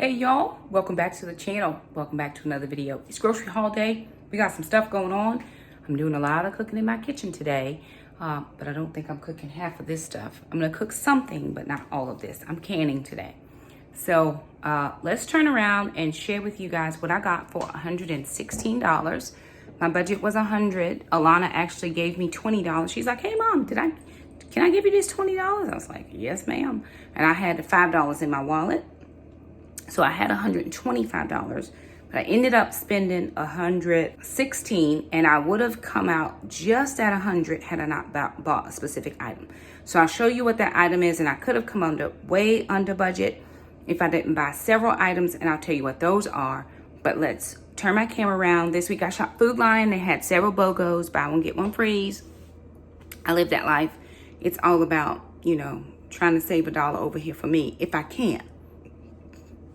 Hey y'all, welcome back to the channel. Welcome back to another video. It's grocery haul day. We got some stuff going on. I'm doing a lot of cooking in my kitchen today, but I don't think I'm cooking half of this stuff. I'm gonna cook something, but not all of this. I'm canning today. So let's turn around and share with you guys what I got for $116. My budget was $100. Alana actually gave me $20. She's like, hey mom, can I give you this $20? I was like, yes ma'am. And I had $5 in my wallet. So I had $125, but I ended up spending $116, and I would have come out just at $100 had I not bought a specific item. So I'll show you what that item is, and I could have come way under budget if I didn't buy several items, and I'll tell you what those are. But let's turn my camera around. This week I shopped Food Lion. They had several BOGOs, buy one, get one freeze. I live that life. It's all about, trying to save $1 over here for me if I can.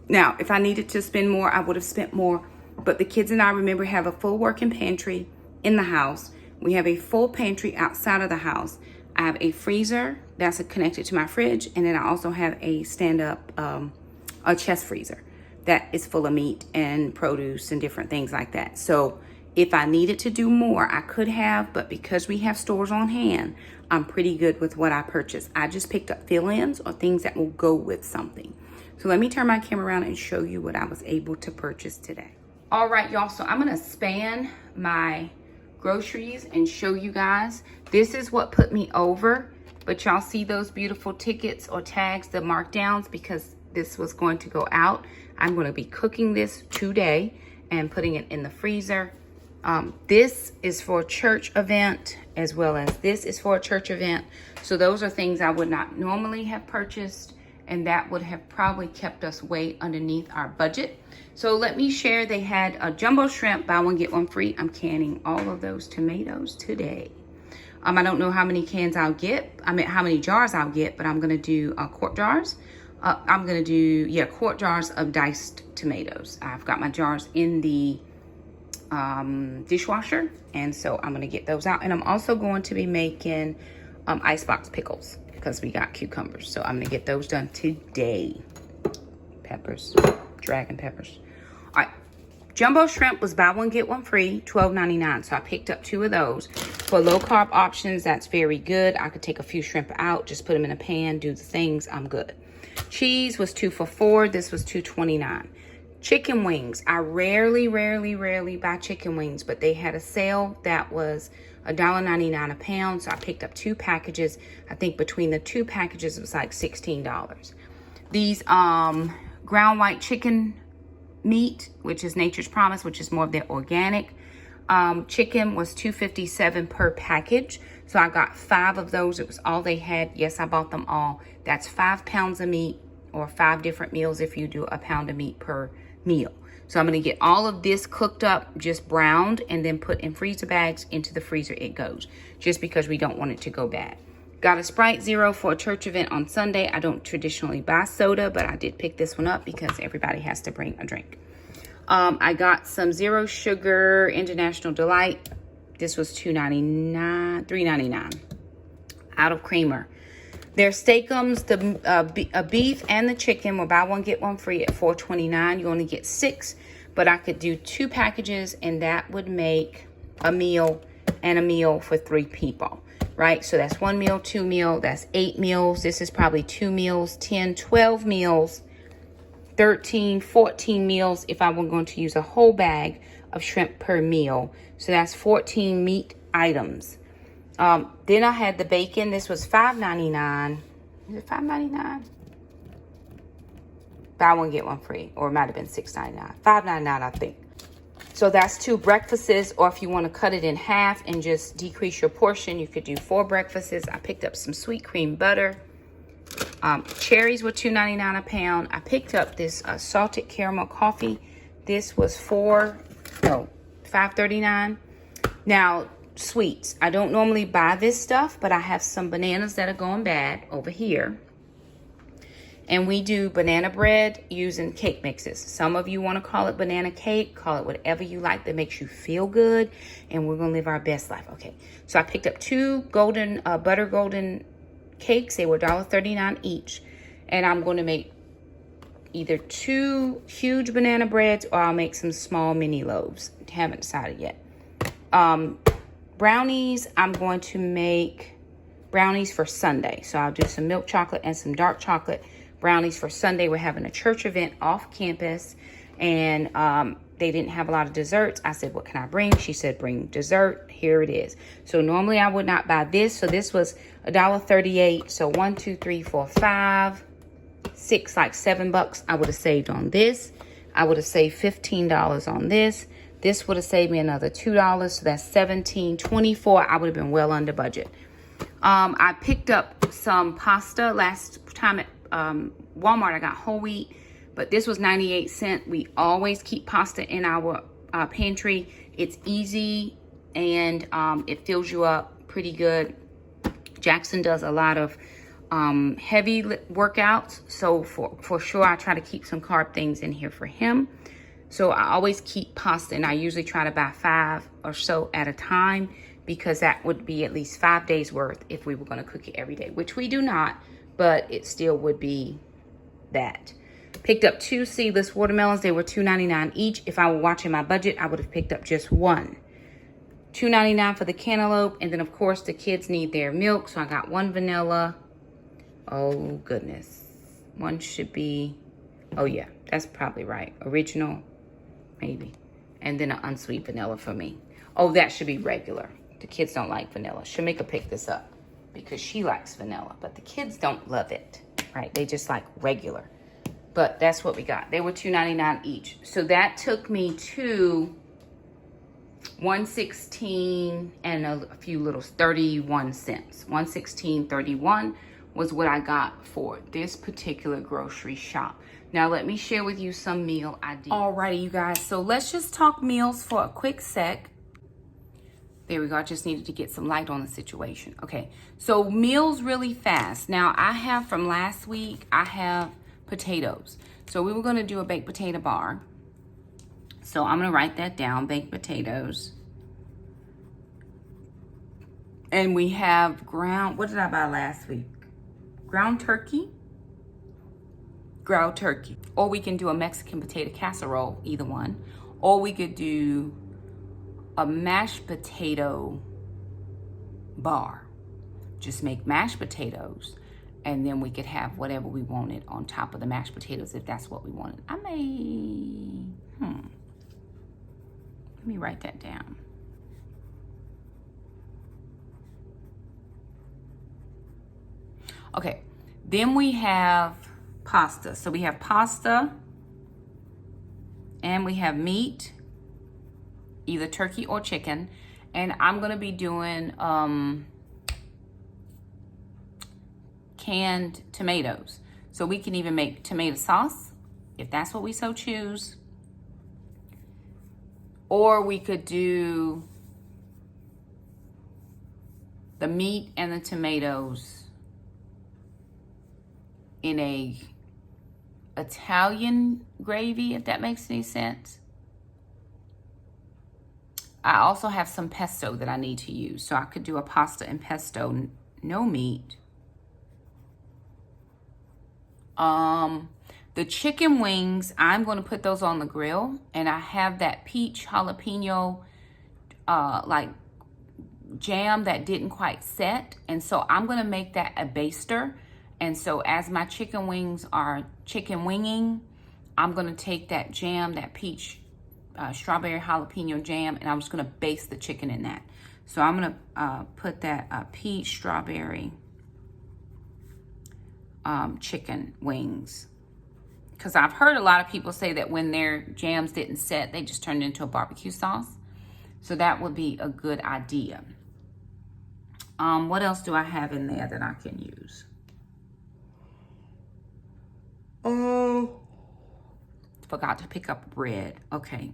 Now, if I needed to spend more, I would have spent more. But the kids and I, remember, have a full working pantry in the house. We have a full pantry outside of the house. I have a freezer that's connected to my fridge. And then I also have a stand-up, a chest freezer that is full of meat and produce and different things like that. So if I needed to do more, I could have. But because we have stores on hand, I'm pretty good with what I purchased. I just picked up fill-ins or things that will go with something. So let me turn my camera around and show you what I was able to purchase today. All right, y'all, so I'm gonna span my groceries and show you guys. This is what put me over, but y'all see those beautiful tickets or tags, the markdowns, because this was going to go out. I'm gonna be cooking this today and putting it in the freezer. This is for a church event, as well as this is for a church event. So those are things I would not normally have purchased, and that would have probably kept us way underneath our budget. So let me share. They had a jumbo shrimp, buy one, get one free. I'm canning all of those tomatoes today. I don't know how many cans I'll get. How many jars I'll get, but I'm gonna do quart jars. I'm gonna do, quart jars of diced tomatoes. I've got my jars in the dishwasher, and so I'm gonna get those out. And I'm also going to be making icebox pickles, because we got cucumbers. So I'm gonna get those done today. Peppers, dragon peppers. All right, jumbo shrimp was buy one, get one free, $12.99. So I picked up 2 of those. For low carb options, that's very good. I could take a few shrimp out, just put them in a pan, do the things, I'm good. Cheese was 2 for $4, this was $2.29. Chicken wings, I rarely buy chicken wings, but they had a sale that was $1.99 a pound, so I picked up 2 packages. I think between the 2 packages, it was like $16. These ground white chicken meat, which is Nature's Promise, which is more of their organic chicken, was $2.57 per package. So I got 5 of those. It was all they had. Yes, I bought them all. That's 5 pounds of meat, or 5 different meals if you do a pound of meat per meal. So I'm going to get all of this cooked up, just browned, and then put in freezer bags. Into the freezer it goes, just because we don't want it to go bad. Got a Sprite Zero for a church event on Sunday. I don't traditionally buy soda, but I did pick this one up because everybody has to bring a drink. I got some Zero Sugar International Delight. This was $3.99 out of creamer. Their steakums, the beef and the chicken were buy one, get one free at $4.29. You only get 6, but I could do 2 packages, and that would make a meal and a meal for 3 people, right? So that's 1 meal, 2 meal, that's 8 meals. This is probably 2 meals, 10, 12 meals, 13, 14 meals if I were going to use a whole bag of shrimp per meal. So that's 14 meat items. Then I had the bacon. This was $5.99. Is it $5.99? Buy one, get one free. Or it might have been $6.99. $5.99, I think. So that's 2 breakfasts. Or if you want to cut it in half and just decrease your portion, you could do 4 breakfasts. I picked up some sweet cream butter. Cherries were $2.99 a pound. I picked up this salted caramel coffee. This was $5.39. Now, sweets. I don't normally buy this stuff, but I have some bananas that are going bad over here. And we do banana bread using cake mixes. Some of you want to call it banana cake. Call it whatever you like that makes you feel good. And we're going to live our best life. Okay. So I picked up 2 butter golden cakes. They were $1.39 each. And I'm going to make either 2 huge banana breads or I'll make some small mini loaves. Haven't decided yet. Brownies, I'm going to make brownies for Sunday. So I'll do some milk chocolate and some dark chocolate brownies for Sunday. We're having a church event off campus, and they didn't have a lot of desserts. I said, what can I bring? She said, bring dessert. Here it is. So normally I would not buy this. So this was $1.38. So 1, 2, 3, 4, 5, 6, like $7 I would have saved on this. I would have saved $15 on this. This would have saved me another $2. So that's $17, $24. I would have been well under budget. I picked up some pasta last time at Walmart. I got whole wheat, but this was 98 cents. We always keep pasta in our pantry. It's easy and it fills you up pretty good. Jackson does a lot of heavy workouts, so for sure I try to keep some carb things in here for him. So I always keep pasta, and I usually try to buy 5 or so at a time, because that would be at least 5 days worth if we were going to cook it every day, which we do not, but it still would be that. Picked up 2 seedless watermelons. They were $2.99 each. If I were watching my budget, I would have picked up just one. $2.99 for the cantaloupe, and then of course the kids need their milk, so I got 1 vanilla. Oh goodness, one should be, oh yeah, that's probably right, original maybe, and then an unsweet vanilla for me. Oh, that should be regular. The kids don't like vanilla. Shamika picked this up because she likes vanilla, but the kids don't love it, right? They just like regular. But that's what we got. They were $2.99 each. So that took me to $1.16 and a few little 31 cents. $1.16.31 was what I got for this particular grocery shop. Now let me share with you some meal ideas. Alrighty, you guys. So let's just talk meals for a quick sec. There we go. I just needed to get some light on the situation. Okay, so meals really fast. Now I have from last week, I have potatoes. So we were going to do a baked potato bar. So I'm going to write that down, baked potatoes. And we have ground, what did I buy last week? Ground turkey. Ground turkey. Or we can do a Mexican potato casserole, either one. Or we could do a mashed potato bar. Just make mashed potatoes, and then we could have whatever we wanted on top of the mashed potatoes if that's what we wanted. I may, let me write that down. Okay, then we have pasta. So we have pasta and we have meat, either turkey or chicken. And I'm gonna be doing canned tomatoes. So we can even make tomato sauce if that's what we so choose. Or we could do the meat and the tomatoes in a Italian gravy, if that makes any sense. I also have some pesto that I need to use. So I could do a pasta and pesto, no meat. The chicken wings, I'm going to put those on the grill, and I have that peach jalapeno like jam that didn't quite set, and so I'm going to make that a baster. And so as my chicken wings are chicken winging, I'm going to take that jam, that peach strawberry jalapeno jam, and I'm just going to baste the chicken in that. So I'm going to put that peach strawberry chicken wings, because I've heard a lot of people say that when their jams didn't set, they just turned it into a barbecue sauce. So that would be a good idea. What else do I have in there that I can use? Forgot to pick up bread. Okay,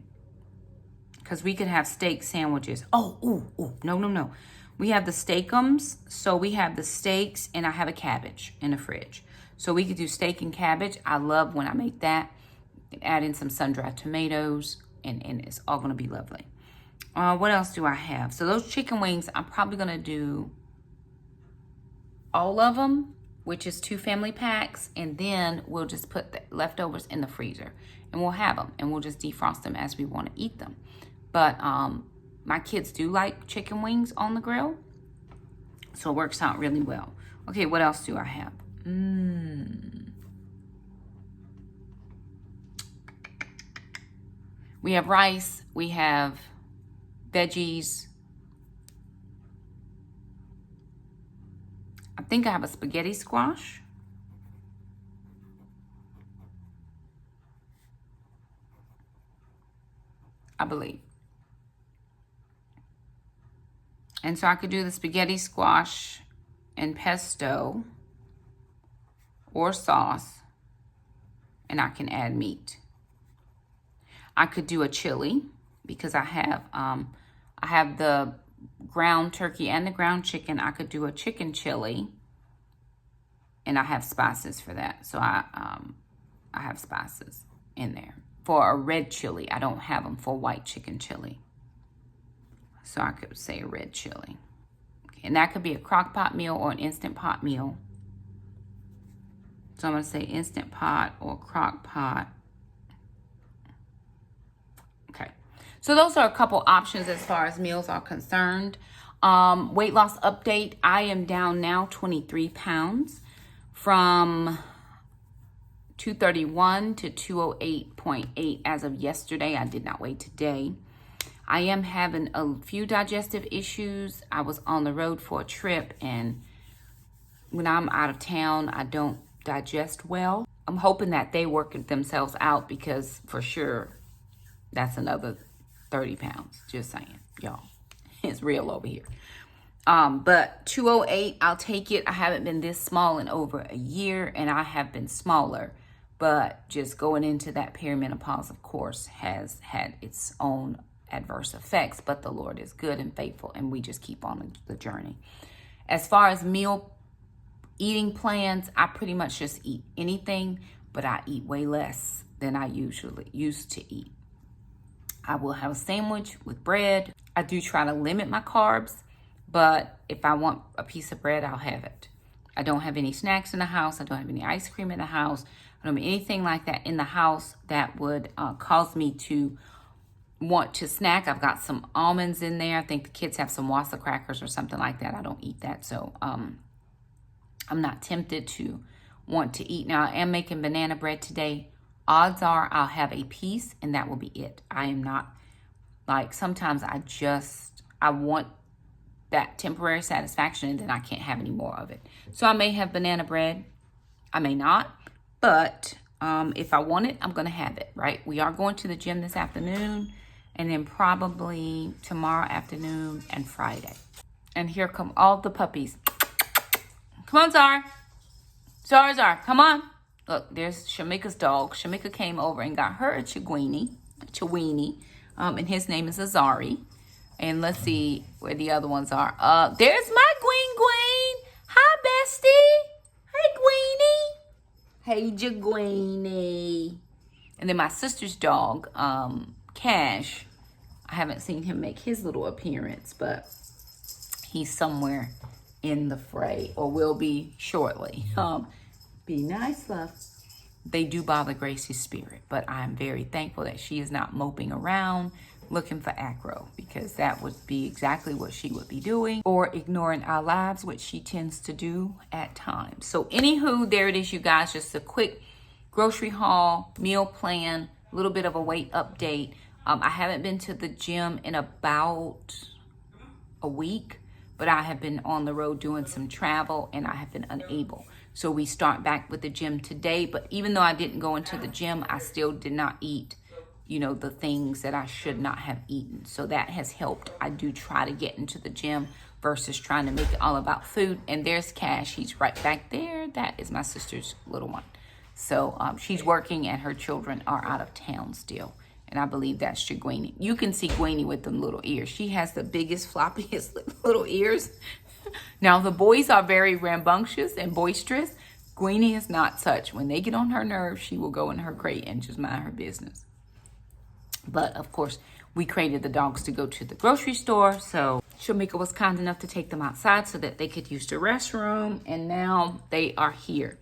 because we could have steak sandwiches. No. We have the steakums. So we have the steaks, and I have a cabbage in the fridge. So we could do steak and cabbage. I love when I make that. Add in some sun-dried tomatoes, and it's all going to be lovely. What else do I have? So those chicken wings, I'm probably going to do all of them. which is 2 family packs, and then we'll just put the leftovers in the freezer, and we'll have them, and we'll just defrost them as we want to eat them. But my kids do like chicken wings on the grill, so it works out really well. Okay, what else do I have? We have rice, we have veggies. I think I have a spaghetti squash. I believe. And so I could do the spaghetti squash and pesto or sauce, and I can add meat. I could do a chili because I have the ground turkey and the ground chicken. I could do a chicken chili, and I have spices for that. So I have spices in there for a red chili. I don't have them for white chicken chili. So I could say a red chili. Okay, and that could be a crock pot meal or an instant pot meal. So I'm going to say instant pot or crock pot. Okay. So those are a couple options as far as meals are concerned. Weight loss update. I am down now 23 pounds from 231 to 208.8 as of yesterday. I did not weigh today. I am having a few digestive issues. I was on the road for a trip, and when I'm out of town, I don't digest well. I'm hoping that they work themselves out, because for sure, that's another 30 pounds. Just saying, y'all. It's real over here. But 208, I'll take it. I haven't been this small in over a year, and I have been smaller. But just going into that perimenopause, of course, has had its own adverse effects, but the Lord is good and faithful, and we just keep on the journey. As far as meal eating plans, I pretty much just eat anything, but I eat way less than I usually used to eat. I will have a sandwich with bread. I do try to limit my carbs, but if I want a piece of bread, I'll have it. I don't have any snacks in the house. I don't have any ice cream in the house. I don't have anything like that in the house that would cause me to want to snack. I've got some almonds in there. I think the kids have some Wassa crackers or something like that. I don't eat that, so I'm not tempted to want to eat. Now, I am making banana bread today. Odds are I'll have a piece, and that will be it. I am not, like, sometimes I want that temporary satisfaction, and then I can't have any more of it. So I may have banana bread. I may not, but if I want it, I'm going to have it, right? We are going to the gym this afternoon, and then probably tomorrow afternoon and Friday. And here come all the puppies. Come on, Zara. Zara, come on. Look, there's Shamika's dog. Shamika came over and got her a Chiweenie, and his name is Azari. And let's see where the other ones are. There's my Gween. Hi, bestie. Hey, Gweenie. Hey, Jagweenie. And then my sister's dog, Cash. I haven't seen him make his little appearance, but he's somewhere in the fray, or will be shortly. Be nice, love. They do bother Gracie's spirit, but I'm very thankful that she is not moping around looking for acro, because that would be exactly what she would be doing, or ignoring our lives, which she tends to do at times. So anywho, there it is, you guys. Just a quick grocery haul, meal plan, a little bit of a weight update. I haven't been to the gym in about a week, but I have been on the road doing some travel, and I have been unable. So we start back with the gym today, but even though I didn't go into the gym, I still did not eat, the things that I should not have eaten. So that has helped. I do try to get into the gym versus trying to make it all about food. And there's Cash. He's right back there. That is my sister's little one. So she's working, and her children are out of town still. And I believe that's Shagweenie. You can see Gweenie with them little ears. She has the biggest, floppiest little ears. Now, the boys are very rambunctious and boisterous. Gweenie is not such. When they get on her nerves, she will go in her crate and just mind her business. But, of course, We created the dogs to go to the grocery store, so Shamika was kind enough to take them outside so that they could use the restroom, and now they are here.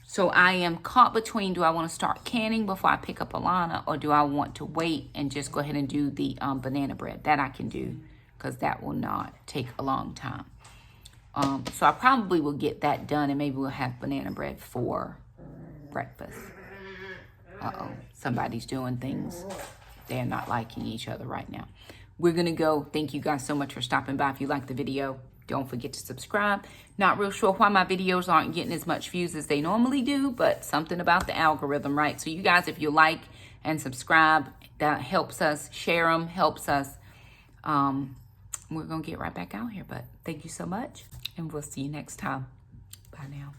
So I am caught between, do I want to start canning before I pick up Alana, or do I want to wait and just go ahead and do the banana bread? That I can do, because that will not take a long time. So I probably will get that done, and maybe we'll have banana bread for breakfast. Uh-oh, somebody's doing things. They're not liking each other right now. We're going to go. Thank you guys so much for stopping by. If you like the video, don't forget to subscribe. Not real sure why my videos aren't getting as much views as they normally do, but something about the algorithm, right? So you guys, if you like and subscribe, that helps us. Share them, helps us. We're going to get right back out here, but thank you so much, and we'll see you next time. Bye now.